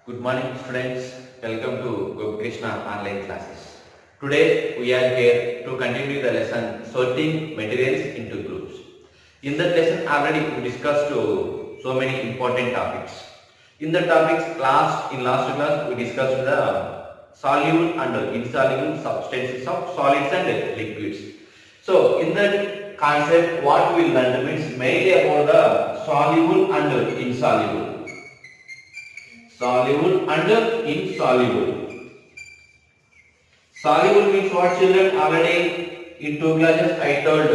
Good morning students, welcome to Gopi online classes. Today we are here to continue the lesson sorting materials into groups. In that lesson already we discussed so many important topics. In the topics last class we discussed the soluble and insoluble substances of solids and liquids. So in that concept what we learned means mainly about the soluble and insoluble. Soluble and insoluble. Soluble means what children? Already in two classes I told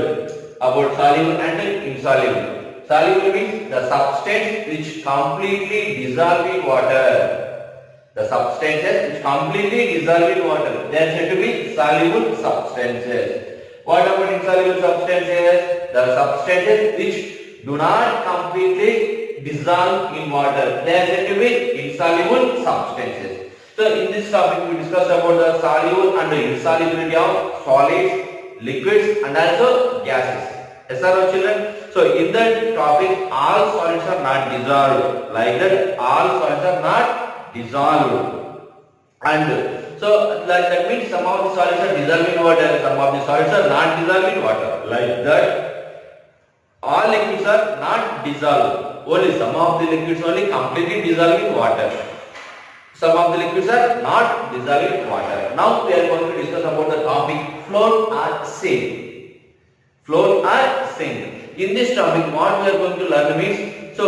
about soluble and insoluble. Soluble means the substance which completely dissolve in water. The substances which completely dissolve in water. They are said to be soluble substances. What about insoluble substances? The substances which do not completely dissolve in water. They are said to be insoluble substances. So in this topic we discuss about the soluble and the insolubility of solids, liquids and also gases. Yes or children? So in that topic all solids are not dissolved. Like that all solids are not dissolved. And so that means some of the solids are dissolved in water, some of the solids are not dissolved in water. Like that all liquids are not dissolved. Only some of the liquids only completely dissolve in water. Some of the liquids are not dissolved in water. Now we are going to discuss about the topic float or sink. Float or sink. In this topic what we are going to learn means, so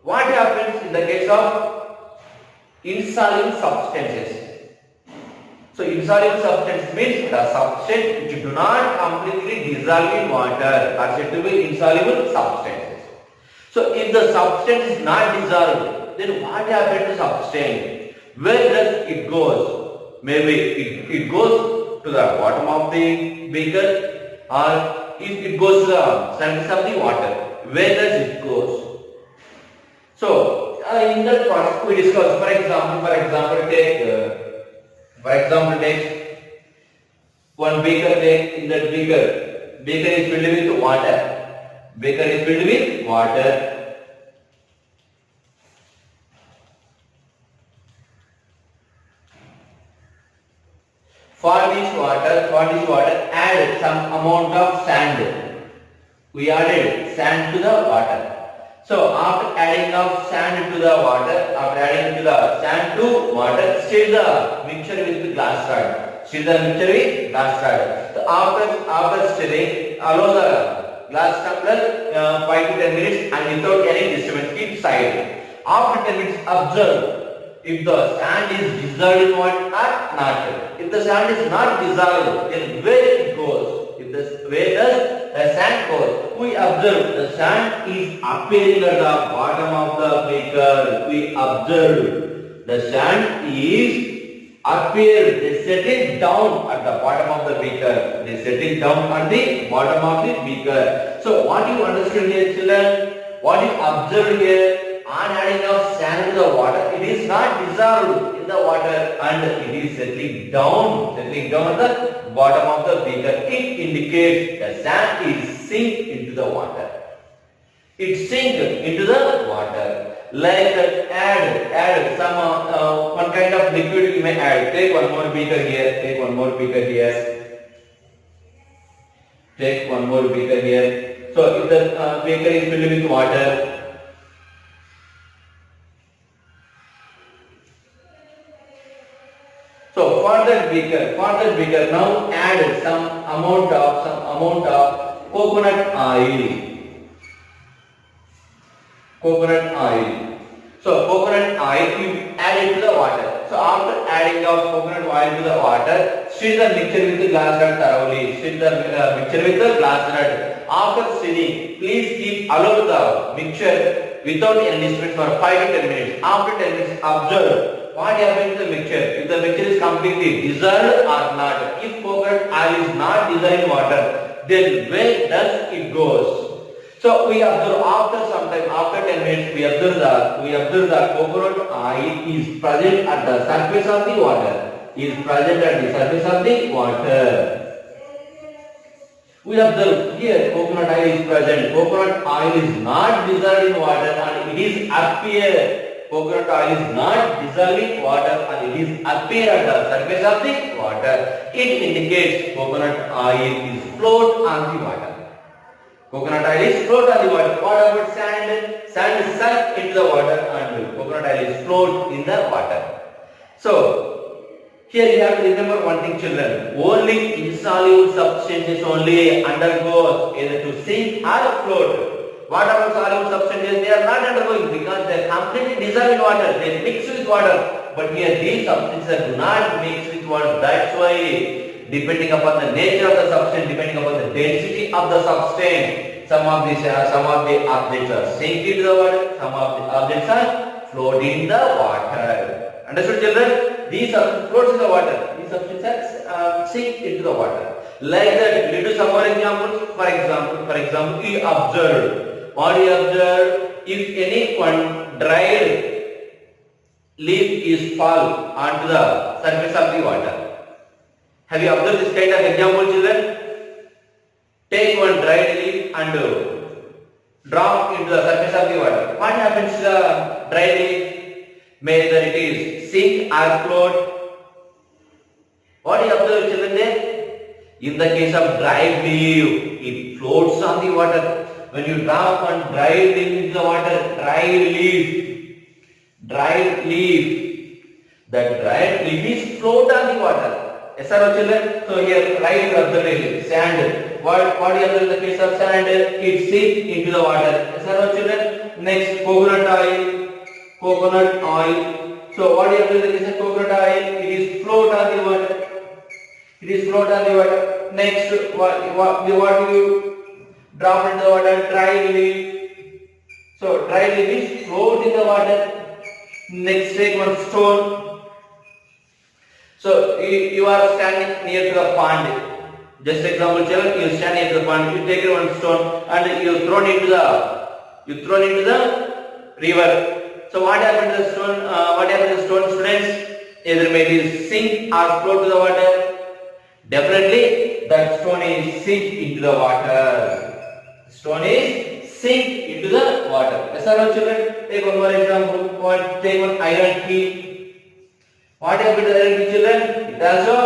what happens in the case of insoluble substances. So insoluble substance means the substance which do not completely dissolve in water are said to be insoluble substances. So if the substance is not dissolved, then what happens to substance? Where does it goes? Maybe it goes to the bottom of the beaker, or if it goes to the surface of the water, where does it goes? So in that part we discuss, for example take one beaker. Take in that beaker is filled with water. Beaker is filled with water. For this water, add some amount of sand. We added sand to the water. So after adding of sand to the water, stir the mixture with glass rod. So after stirring, allow the glass tumbler 5 to 10 minutes and without any disturbance, keep side. After 10 minutes, observe if the sand is dissolved in water or not. If the sand is not dissolved, then where it goes? Where does the sand goes? We observe the sand is appearing at the bottom of the beaker. We observe the sand is appeared. They settle down at the bottom of the beaker. So what you understand here, children? What you observe here? On adding of sand to the water, it is not dissolved in the water and it is settling down at the bottom of the beaker. It indicates the sand is sink into the water. It sink into the water. Like that, add some one kind of liquid you may add. Take one more beaker here. Take one more beaker here. So if the beaker is filled with water, so for that beaker now add some amount of coconut oil. So coconut oil you add it to the water. So after adding of coconut oil to the water, stir the mixture with the glass rod thoroughly. After stirring, please keep allow the mixture without any disturbance for 5 to 10 minutes. After 10 minutes, observe what happens to the mixture. If the mixture is completely dissolved or not. If coconut oil is not dissolved in water, then where does it goes? So we observe after 10 minutes, we observe the coconut oil is present at the surface of the water. We observe here coconut oil is present. Coconut oil is not dissolved in water and it is appear coconut oil is not dissolving water and it is appear at the surface of the water. It indicates coconut oil is float on the water. Coconut oil is float on the water. What about sand? Sand is sunk into the water and coconut oil is float in the water. So here you have to remember one thing, children. Only insoluble substances only undergo either to sink or float. What about soluble substances? They are not undergoing because they are completely dissolved in water. They mix with water. But here these substances do not mix with water. That's why, depending upon the nature of the substance, depending upon the density of the substance, some of the objects are sink into the water. Some of the objects are float in the water. Understood, children? These substances floats in the water. These substances sink into the water. Like that, we will do some more examples. For example, you observe. What you observe? If any one dried leaf is fall onto the surface of the water. Have you observed this kind of example, children? Take one dried leaf and drop into the surface of the water. What happens to the dried leaf? Whether it is sink or float. What do you observe, children, there? In the case of dried leaf, it floats on the water. When you drop one dried leaf into the water, dried leaf, that dried leaf is float on the water. Yes or no, children? So here, right observation, sand. What do you observe in the case of sand? It sinks into the water. Yes or no, children? Next, coconut oil. So what do you observe in the case of coconut oil? It is float on the water. Next, what do you drop into the water? Dried leaf. So dried leaf is float in the water. Next, take one stone. So you are standing near to the pond. Just example, children, you stand near to the pond. You take one stone and you throw it into the river. So what happened to the stone? Students? Either maybe sink or float to the water. Definitely that stone is sink into the water. Yes or no, children? Take one more example. Take one iron key. What happened to the iron key, children? It also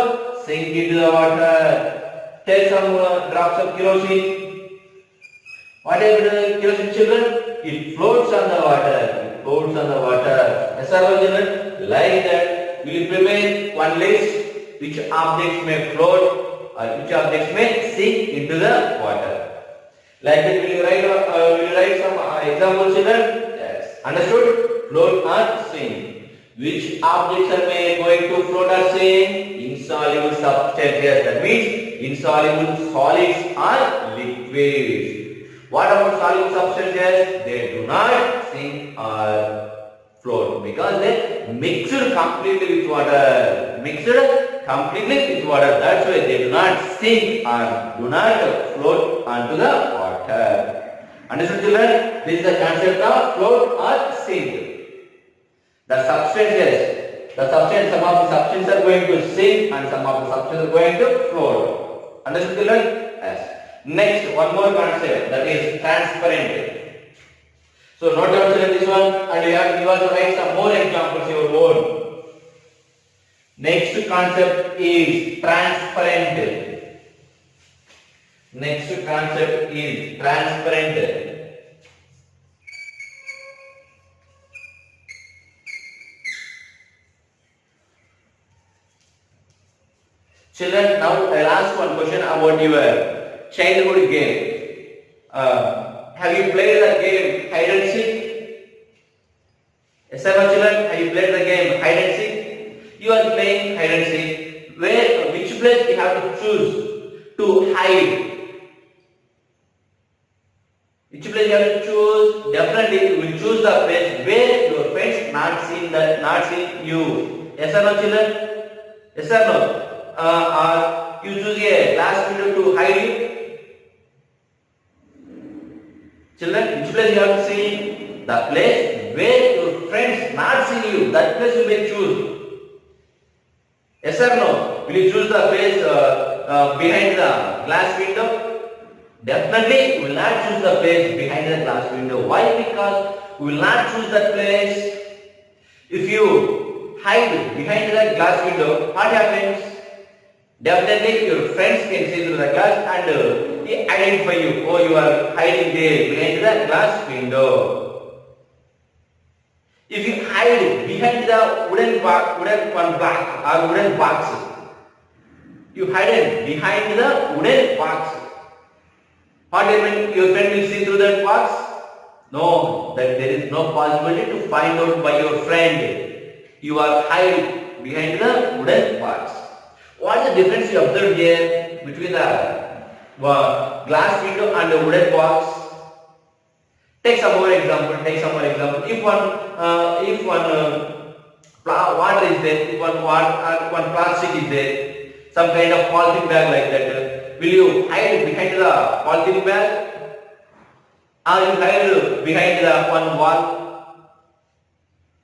sink into the water. Take some drops of kerosene. What happened to the kerosene, children? It floats on the water. Yes or no, children? Like that, we will prepare one list which objects may float or which objects may sink into the water. Like that, will you write some examples, children? Yes. Understood? Float or sink. Which objects are going to float or sink? Insoluble substances. That means insoluble solids or liquids. What about soluble substances? They do not sink or float because they mixed completely with water. That's why they do not sink or do not float onto the water. Understood, children? This is the concept of float or sink. Some of the substances are going to sink and some of the substances are going to float. Understood, children? Yes. Next, one more concept, that is transparent. So note down, children, this one, and you have to write some more examples your own. Next concept is transparent. Children, now I'll ask one question about your childhood game. Have you played the game hide and seek? Yes or no, children? Have you played the game hide and seek? You are playing hide and seek. Which place you have to choose to hide? Which place you have to choose? Definitely you will choose the place where your friends not seen you. Yes or no, children? Yes or no? Or you choose a glass window to hide you? Children, which place you have to see? The place where your friends not see you. That place you may choose. Yes or no? Will you choose the place behind the glass window? Definitely, we will not choose the place behind the glass window. Why? Because we will not choose that place If you hide behind the glass window, what happens? Definitely your friends can see through the glass and they identify you. Oh, you are hiding there behind the glass window. If you hide behind the wooden box, wooden one block or wooden box, you hide behind the wooden box. What happens? Your friend will see through that box? No, that there is no possibility to find out by your friend. You are hide behind the wooden box. What is the difference you observe here between the glass window and the wooden box? Take some more example. If one water is there, if one plastic is there, some kind of polythene bag like that, will you hide behind the polythene bag? Or you hide behind the one wall?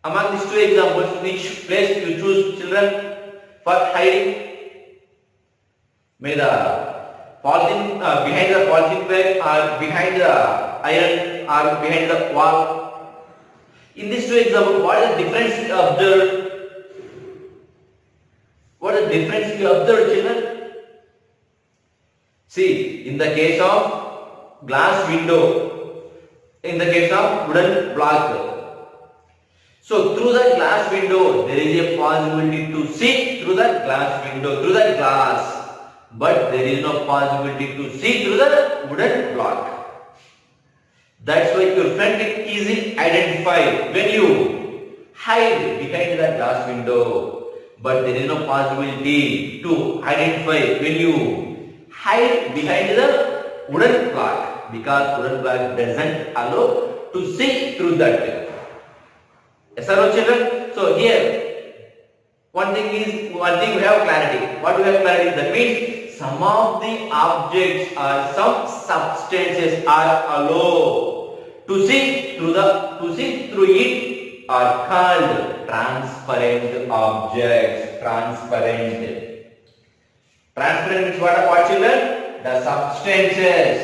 Among these two examples, which place you choose, children, for hiding? May the polythene behind the polythene bag or behind the iron or behind the wall? In these two examples, what is the difference you observed? What is the difference you observed, children? See, in the case of glass window, in the case of wooden block. So through the glass window, there is a possibility to see through the glass window, through the glass. But there is no possibility to see through the wooden block. That's why your friend can easily identify when you hide behind the glass window. But there is no possibility to identify when you hide behind the wooden block, because wooden block doesn't allow to see through that. Yes or no, children? So here, one thing we have clarity. What we have clarity? That means some of the objects or some substances are allowed to see through it are called transparent objects. Transparent means what, children? The substances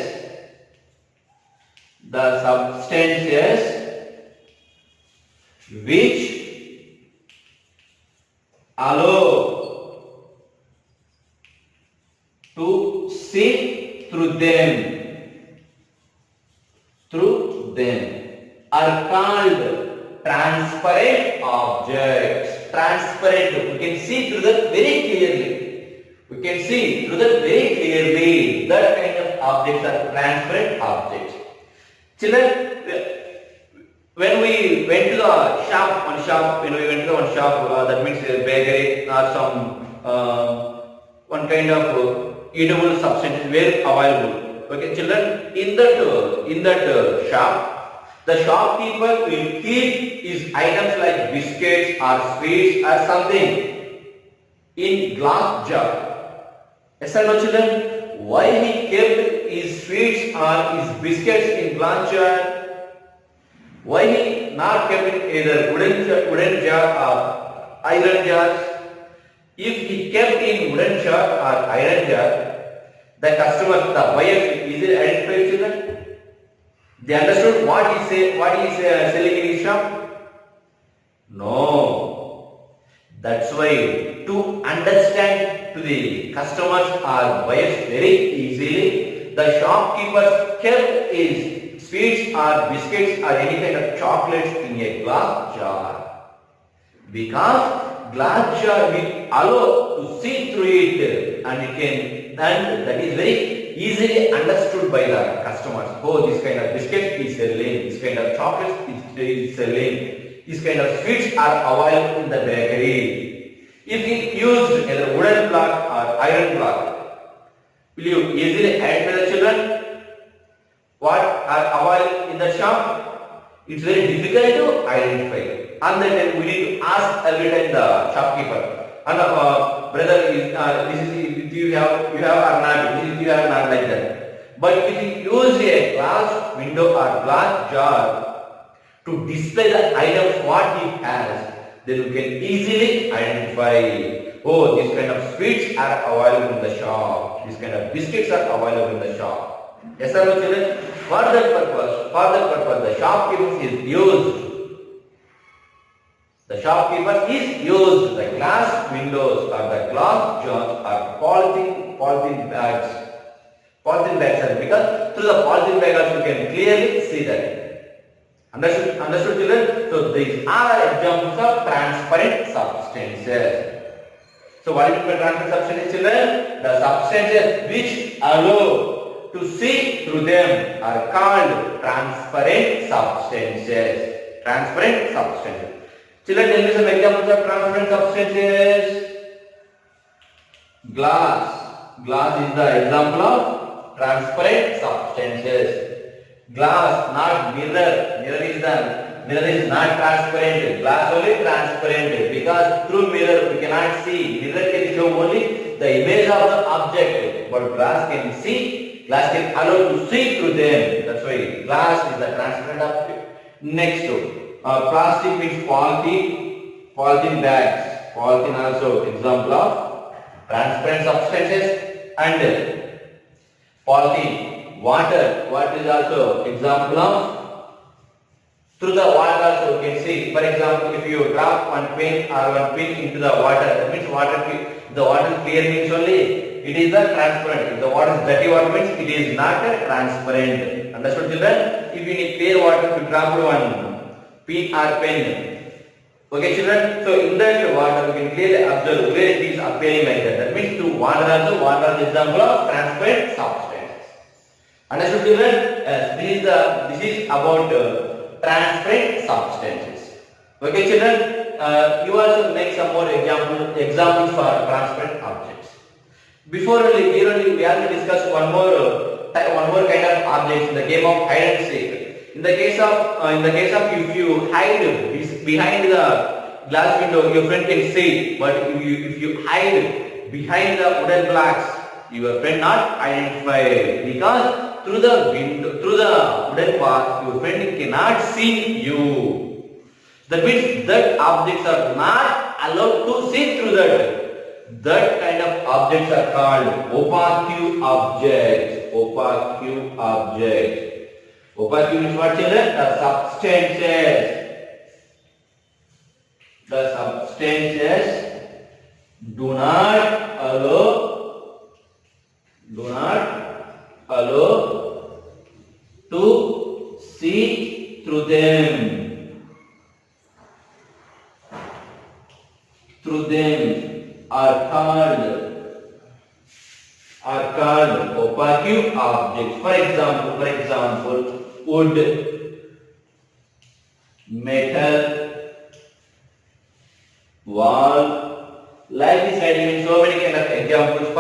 which allow to see through them are called transparent objects. Transparent, we can see through that very clearly. That kind of objects are transparent objects. Children, when we went to the shop, that means a bakery or some one kind of eatable substance were available. Okay, children, in that shop, the shopkeeper will keep his items like biscuits or sweets or something in glass jar. Yes or no, children? Why he kept his sweets or his biscuits in glass jar? Why he not kept in either wooden jar or iron jars? If he kept in wooden jar or iron jar, the customer, the buyer, easily identified, children. They understood what he is selling in his shop? No. That's why to understand to the customers or buyers very easily, the shopkeeper kept his sweets or biscuits or any kind of chocolates in a glass jar, because glass jar will allow to see through it, and that is very easily understood by the customers. Oh, this kind of biscuits is selling, this kind of chocolates is selling, this kind of sweets are available in the bakery. If he used either wooden block or iron block, will you easily identify the children what are available in the shop? It's very difficult to identify. And then we need to ask every time the shopkeeper, and brother, this is you have or not, this is you have or not, like that. But if you use a glass window or glass jar to display the items what he has, then you can easily identify, oh, this kind of sweets are available in the shop, this kind of biscuits are available in the shop. Yes or no, children? For that purpose, the shopkeeper is used. The shopkeeper is used the glass windows or the glass jars or polythene bags. Polythene bags are because through the polythene bag also you can clearly see that. Understood children? So these are examples of transparent substances. So what is mean by transparent substances children? The substances which allow to see through them are called transparent substances. Transparent substances. Children, tell me some examples of transparent substances. Glass. Glass is the example of transparent substances. Glass, not mirror. Mirror is not transparent. Glass only transparent because through mirror we cannot see. Mirror can show only the image of the object, but glass can see. Glass can allow to see through them. That's why glass is the transparent object. Next, plastic means polythene bags. Polythene also example of transparent substances, and polythene, water. Water is also example of through the water also you can see. For example, if you drop one pin into the water, that means the water clear means only it is the transparent. If the water is dirty water means it is not transparent. Understood children? If you need clear water, you drop one pin or pen. Okay children? So in that water you can clearly observe where it is appearing like that. That means to water also, water is example of transparent substances. Understood children? This is about transparent substances. Okay children? You also make some more examples for transparent objects. Before we have to discuss one more kind of objects in the game of hide and seek. In the case of if you hide behind the glass window, your friend can see. But if you hide behind the wooden blocks, your friend not identify, because through the wooden part, your friend cannot see you. That means that objects are not allowed to see through that. That kind of objects are called opaque objects. Opaque objects. Opaque means what children? The substances do not allow to see through them. Are called opaque objects. For example, wood, metal, wall. Like this, I mean so many kind of examples will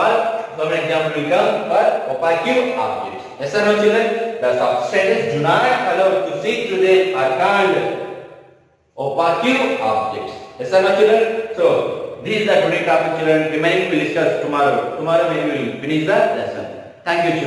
come for opaque objects. Yes or no children? The substances do not allow to see through them are called opaque objects. Yes or no children? So this is the today topic children. Remaining we will discuss tomorrow. Tomorrow we will finish the lesson. Thank you children.